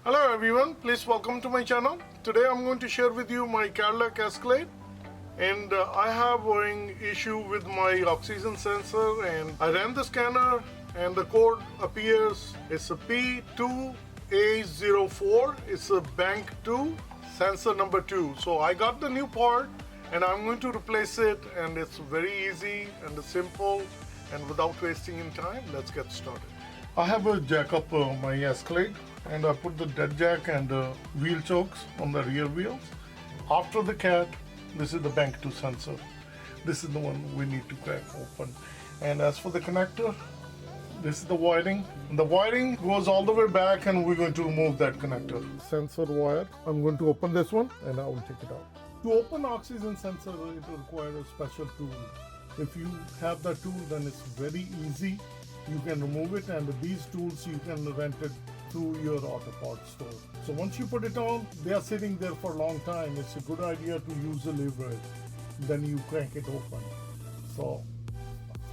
Hello everyone, please welcome to my channel. Today I'm going to share with you my Cadillac Escalade, and I have an issue with my oxygen sensor, and I ran the scanner and the code appears. It's a P2A04. It's a bank 2 sensor number 2. So I got the new part and I'm going to replace it, and it's very easy and simple, and without wasting in time, let's get started. I have a jack up my Escalade, and I put the dead jack and wheel chokes on the rear wheels. After the cat, this is the bank 2 sensor. This is the one we need to crack open. And as for the connector, this is the wiring. The wiring goes all the way back, and we're going to remove that connector. Sensor wire, I'm going to open this one and I will take it out. To open oxygen sensor, it requires a special tool. If you have that tool, then it's very easy. You can remove it, and these tools you can rent it through your auto parts store. So once you put it on, they are sitting there for a long time. It's a good idea to use the lever. Then you crank it open. So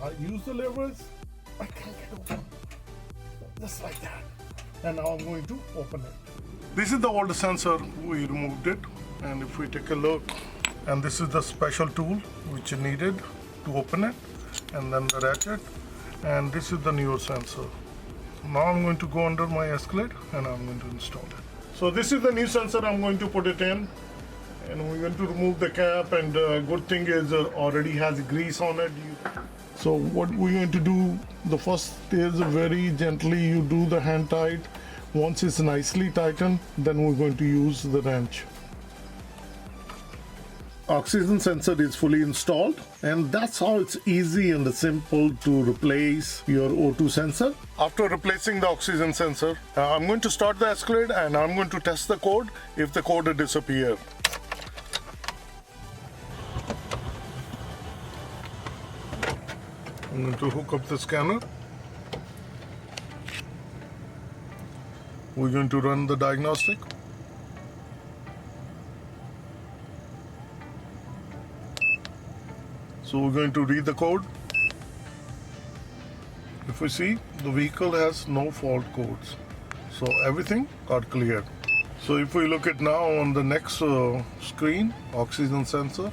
I use the levers, I crank it open, just like that. And now I'm going to open it. This is the old sensor, we removed it. And if we take a look, and this is the special tool which you needed to open it, and then the ratchet. And this is the newer sensor. Now I'm going to go under my Escalade and I'm going to install it. So this is the new sensor. I'm going to put it in, and we're going to remove the cap, and good thing is already has grease on it. So what we're going to do, the first is very gently you do the hand tight. Once it's nicely tightened, then we're going to use the wrench. Oxygen sensor is fully installed, and that's how it's easy and simple to replace your O2 sensor. After replacing the oxygen sensor, I'm going to start the Escalade and I'm going to test the code if the code disappears. I'm going to hook up the scanner. We're going to run the diagnostic. So we're going to read the code. If we see, the vehicle has no fault codes. So everything got cleared. So if we look at now on the next screen, oxygen sensor,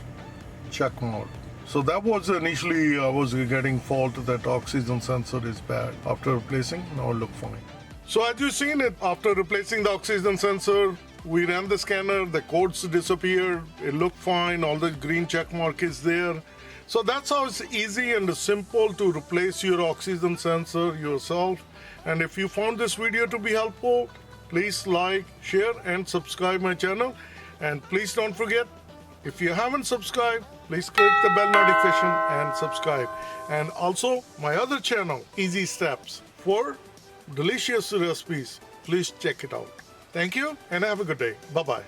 check mode. So that was initially I was getting fault that oxygen sensor is bad. After replacing, now it look fine. So as you've seen it, after replacing the oxygen sensor, we ran the scanner, the codes disappeared, it looked fine, all the green check mark is there. So that's how it's easy and simple to replace your oxygen sensor yourself. And if you found this video to be helpful, please like, share and subscribe my channel. And please don't forget, if you haven't subscribed, please click the bell notification and subscribe. And also my other channel, Easy Steps, for delicious recipes. Please check it out. Thank you and have a good day. Bye-bye.